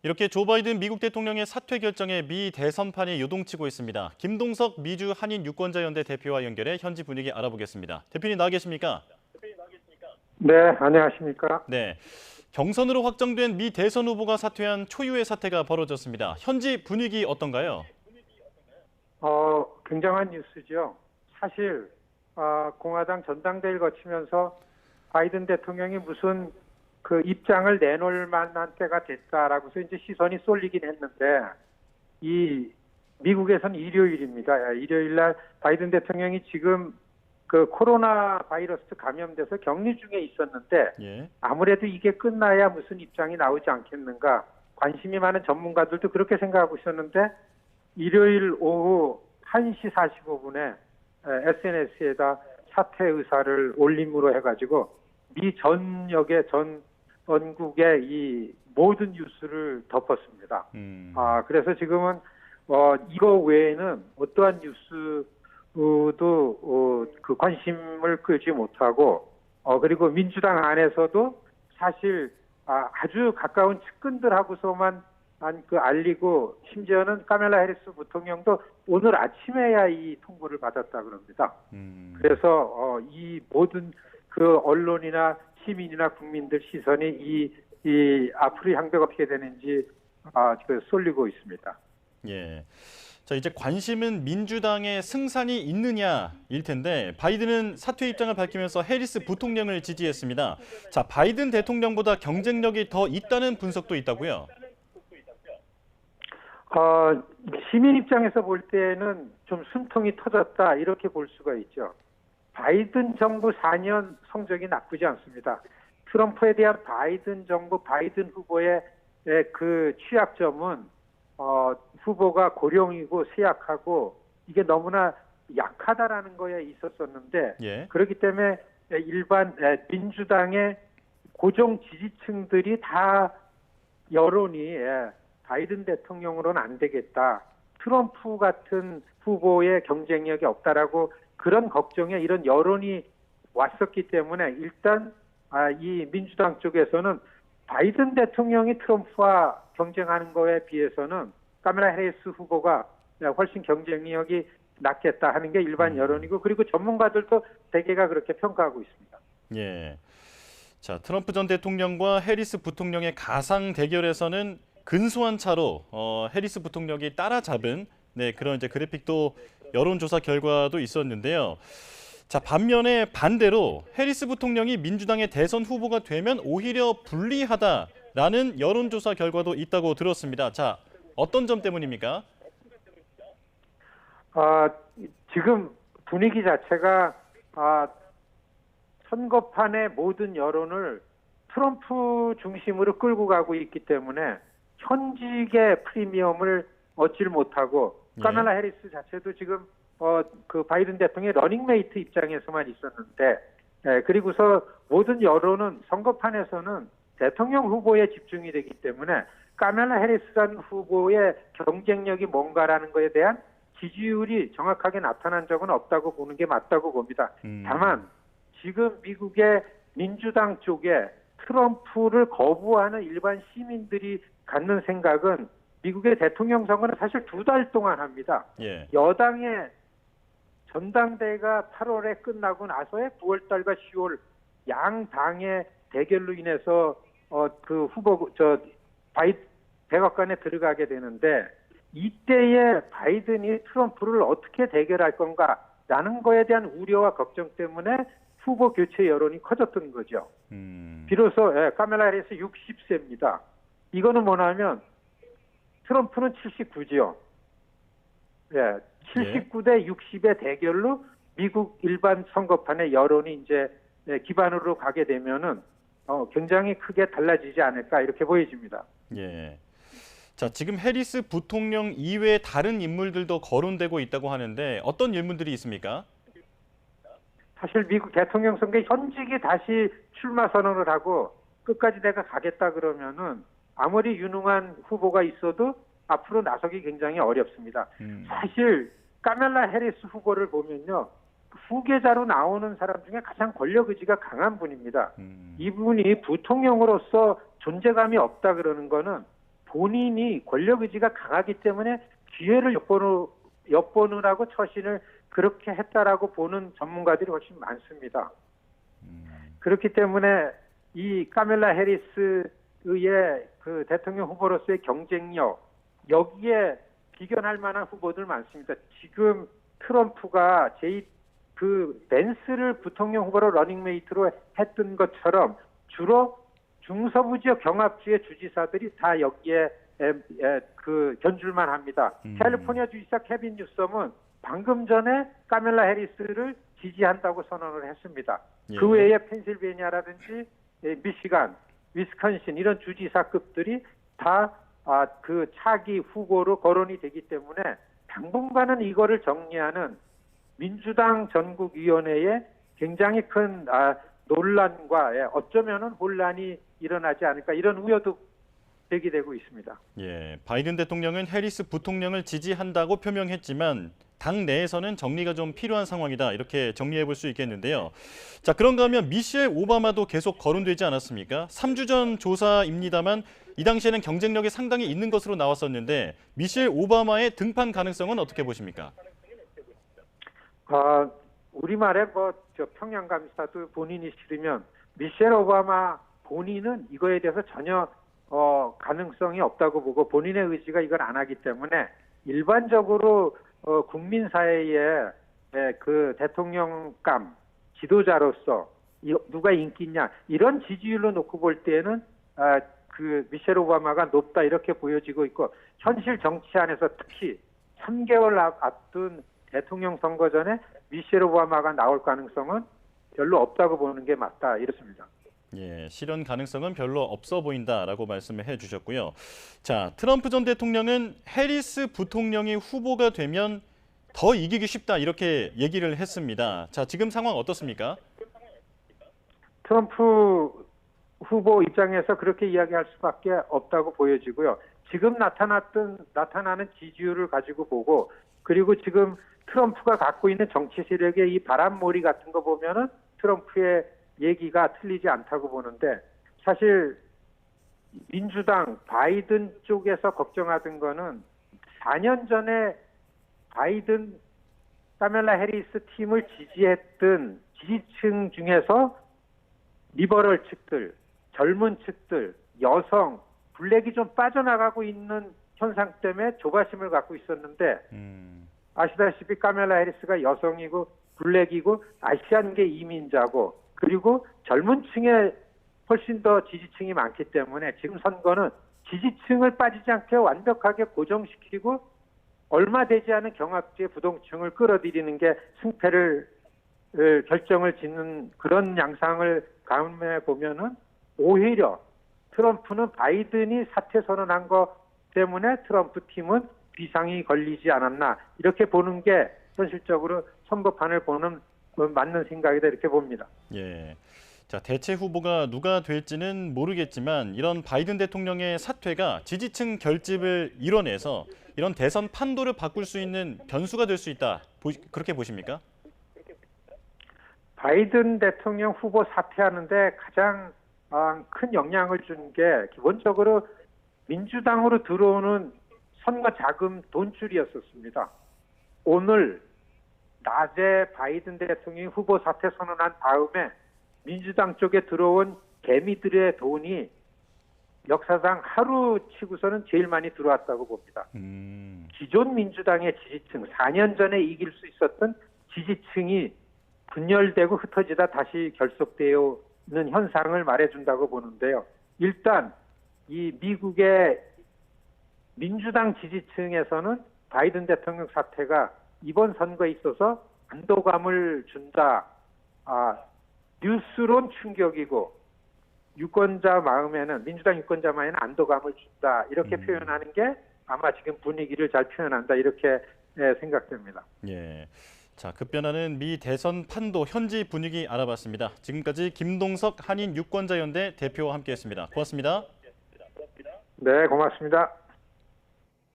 이렇게 조 바이든 미국 대통령의 사퇴 결정에 미 대선판이 요동치고 있습니다. 김동석 미주 한인 유권자연대 대표와 연결해 현지 분위기 알아보겠습니다. 대표님 나와 계십니까? 네, 안녕하십니까? 네. 경선으로 확정된 미 대선 후보가 사퇴한 초유의 사태가 벌어졌습니다. 현지 분위기 어떤가요? 굉장한 뉴스죠. 사실 공화당 전당대회를 거치면서 바이든 대통령이 무슨 그 입장을 내놓을 만한 때가 됐다라고서 이제 시선이 쏠리긴 했는데 이 미국에선 일요일입니다. 일요일 날 바이든 대통령이 지금 그 코로나 바이러스 감염돼서 격리 중에 있었는데 예. 아무래도 이게 끝나야 무슨 입장이 나오지 않겠는가. 관심이 많은 전문가들도 그렇게 생각하고 있었는데 일요일 오후 1시 45분에 SNS에다 사퇴 의사를 올림으로 해가지고 미 전역의 전국의 이 모든 뉴스를 덮었습니다. 그래서 지금은 이거 외에는 어떠한 뉴스도 그 관심을 끌지 못하고 그리고 민주당 안에서도 사실 아주 가까운 측근들하고서만 알리고 심지어는 카멜라 해리스 부통령도 오늘 아침에야 이 통보를 받았다 그럽니다. 그래서 이 모든 그 언론이나 시민이나 국민들 시선이 이 앞으로 향배가 어떻게 되는지 쏠리고 있습니다. 예. 자, 이제 관심은 민주당의 승산이 있느냐일 텐데 바이든은 사퇴 입장을 밝히면서 해리스 부통령을 지지했습니다. 자, 바이든 대통령보다 경쟁력이 더 있다는 분석도 있다고요? 시민 입장에서 볼 때는 좀 숨통이 터졌다 이렇게 볼 수가 있죠. 바이든 정부 4년 성적이 나쁘지 않습니다. 트럼프에 대한 바이든 정부, 바이든 후보의 그 취약점은 후보가 고령이고 쇠약하고 이게 너무나 약하다라는 거에 있었었는데 예. 그렇기 때문에 일반 민주당의 고정 지지층들이 다 여론이 바이든 대통령으로는 안 되겠다. 트럼프 같은 후보의 경쟁력이 없다라고 그런 걱정에 이런 여론이 왔었기 때문에 일단 이 민주당 쪽에서는 바이든 대통령이 트럼프와 경쟁하는 거에 비해서는 카멜라 해리스 후보가 훨씬 경쟁력이 낮겠다 하는 게 일반 여론이고 그리고 전문가들도 대개가 그렇게 평가하고 있습니다. 예. 자, 트럼프 전 대통령과 해리스 부통령의 가상 대결에서는 근소한 차로 해리스 부통령이 따라잡은 그런 이제 그래픽도 여론조사 결과도 있었는데요. 자, 반면에 반대로 해리스 부통령이 민주당의 대선 후보가 되면 오히려 불리하다라는 여론조사 결과도 있다고 들었습니다. 자, 어떤 점 때문입니까? 지금 분위기 자체가 선거판의 모든 여론을 트럼프 중심으로 끌고 가고 있기 때문에 현직의 프리미엄을 얻질 못하고 카멜라 해리스 자체도 지금 그 바이든 대통령의 러닝메이트 입장에서만 있었는데 그리고서 모든 여론은 선거판에서는 대통령 후보에 집중이 되기 때문에 카멜라 해리스라는 후보의 경쟁력이 뭔가라는 것에 대한 지지율이 정확하게 나타난 적은 없다고 보는 게 맞다고 봅니다. 다만 지금 미국의 민주당 쪽에 트럼프를 거부하는 일반 시민들이 갖는 생각은 미국의 대통령 선거는 사실 2달 동안 합니다. 예. 여당의 전당대회가 8월에 끝나고 나서의 9월달과 10월 양 당의 대결로 인해서 그 후보 백악관에 들어가게 되는데 이때에 바이든이 트럼프를 어떻게 대결할 건가라는 거에 대한 우려와 걱정 때문에 후보 교체 여론이 커졌던 거죠. 비로소 카멜라 해리스 60세입니다. 이거는 뭐냐면 트럼프는 79지요. 79대 60의 대결로 미국 일반 선거판의 여론이 이제 기반으로 가게 되면은 굉장히 크게 달라지지 않을까 이렇게 보여집니다. 예. 자, 지금 해리스 부통령 이외에 다른 인물들도 거론되고 있다고 하는데 어떤 인물들이 있습니까? 사실 미국 대통령 선거에 현직이 다시 출마 선언을 하고 끝까지 내가 가겠다 그러면은 아무리 유능한 후보가 있어도 앞으로 나서기 굉장히 어렵습니다. 사실 카멜라 해리스 후보를 보면요. 후계자로 나오는 사람 중에 가장 권력 의지가 강한 분입니다. 이분이 부통령으로서 존재감이 없다 그러는 거는 본인이 권력 의지가 강하기 때문에 기회를 엿보느라고 처신을 그렇게 했다라고 보는 전문가들이 훨씬 많습니다. 그렇기 때문에 이 카멜라 해리스의 그 대통령 후보로서의 경쟁력, 여기에 비견할 만한 후보들 많습니다. 지금 트럼프가 그 벤스를 부통령 후보로 러닝메이트로 했던 것처럼 주로 중서부 지역 경합주의 주지사들이 다 여기에 그 견줄만 합니다. 캘리포니아 주지사 케빈 뉴섬은 방금 전에 카멜라 해리스를 지지한다고 선언을 했습니다. 예. 그 외에 펜실베니아라든지 미시간, 위스콘신 이런 주지사급들이 다 그 차기 후보로 거론이 되기 때문에 당분간은 이거를 정리하는 민주당 전국위원회에 굉장히 큰 논란과 어쩌면은 혼란이 일어나지 않을까 이런 우려도 제기되고 있습니다. 예, 바이든 대통령은 해리스 부통령을 지지한다고 표명했지만 당 내에서는 정리가 좀 필요한 상황이다. 이렇게 정리해 볼 수 있겠는데요. 자, 그런가 하면 미셸 오바마도 계속 거론되지 않았습니까? 3주 전 조사입니다만 이 당시에는 경쟁력이 상당히 있는 것으로 나왔었는데 미셸 오바마의 등판 가능성은 어떻게 보십니까? 우리말에 저 평양 감사도 본인이 싫으면 미셸 오바마 본인은 이거에 대해서 전혀 가능성이 없다고 보고 본인의 의지가 이걸 안 하기 때문에 일반적으로 국민 사회에 그 대통령감 지도자로서 누가 인기 있냐 이런 지지율로 놓고 볼 때는 그 미셸 오바마가 높다 이렇게 보여지고 있고 현실 정치 안에서 특히 3개월 앞둔 대통령 선거 전에 미셸 오바마가 나올 가능성은 별로 없다고 보는 게 맞다 이렇습니다. 예, 실현 가능성은 별로 없어 보인다라고 말씀을 해주셨고요. 자, 트럼프 전 대통령은 해리스 부통령이 후보가 되면 더 이기기 쉽다 이렇게 얘기를 했습니다. 자, 지금 상황 어떻습니까? 트럼프 후보 입장에서 그렇게 이야기할 수밖에 없다고 보여지고요. 지금 나타나는 지지율을 가지고 보고 그리고 지금 트럼프가 갖고 있는 정치 세력의 이 바람몰이 같은 거 보면은 트럼프의 얘기가 틀리지 않다고 보는데 사실 민주당 바이든 쪽에서 걱정하던 거는 4년 전에 바이든 카멜라 해리스 팀을 지지했던 지지층 중에서 리버럴 측들, 젊은 측들, 여성, 블랙이 좀 빠져나가고 있는 현상 때문에 조바심을 갖고 있었는데 아시다시피 카멜라 해리스가 여성이고 블랙이고 아시안계 이민자고 그리고 젊은 층에 훨씬 더 지지층이 많기 때문에 지금 선거는 지지층을 빠지지 않게 완벽하게 고정시키고 얼마 되지 않은 경합주의 부동층을 끌어들이는 게 승패를 결정을 짓는 그런 양상을 감해 보면은 오히려 트럼프는 바이든이 사퇴 선언한 것 때문에 트럼프 팀은 비상이 걸리지 않았나 이렇게 보는 게 현실적으로 선거판을 보는 맞는 생각이다 이렇게 봅니다. 예. 자, 대체 후보가 누가 될지는 모르겠지만 이런 바이든 대통령의 사퇴가 지지층 결집을 이뤄내서 이런 대선 판도를 바꿀 수 있는 변수가 될 수 있다. 그렇게 보십니까? 바이든 대통령 후보 사퇴하는데 가장 큰 영향을 준 게 기본적으로 민주당으로 들어오는 선거 자금 돈줄이었었습니다. 오늘 낮에 바이든 대통령이 후보 사퇴 선언한 다음에 민주당 쪽에 들어온 개미들의 돈이 역사상 하루 치고서는 제일 많이 들어왔다고 봅니다. 기존 민주당의 지지층, 4년 전에 이길 수 있었던 지지층이 분열되고 흩어지다 다시 결속되는 현상을 말해준다고 보는데요. 일단 이 미국의 민주당 지지층에서는 바이든 대통령 사퇴가 이번 선거에 있어서 안도감을 준다. 뉴스론 충격이고 유권자 마음에는 민주당 유권자 마음에는 안도감을 준다. 이렇게 표현하는 게 아마 지금 분위기를 잘 표현한다. 이렇게 생각됩니다. 예. 자, 급변하는 미 대선 판도 현지 분위기 알아봤습니다. 지금까지 김동석 한인 유권자연대 대표와 함께했습니다. 고맙습니다. 네, 고맙습니다.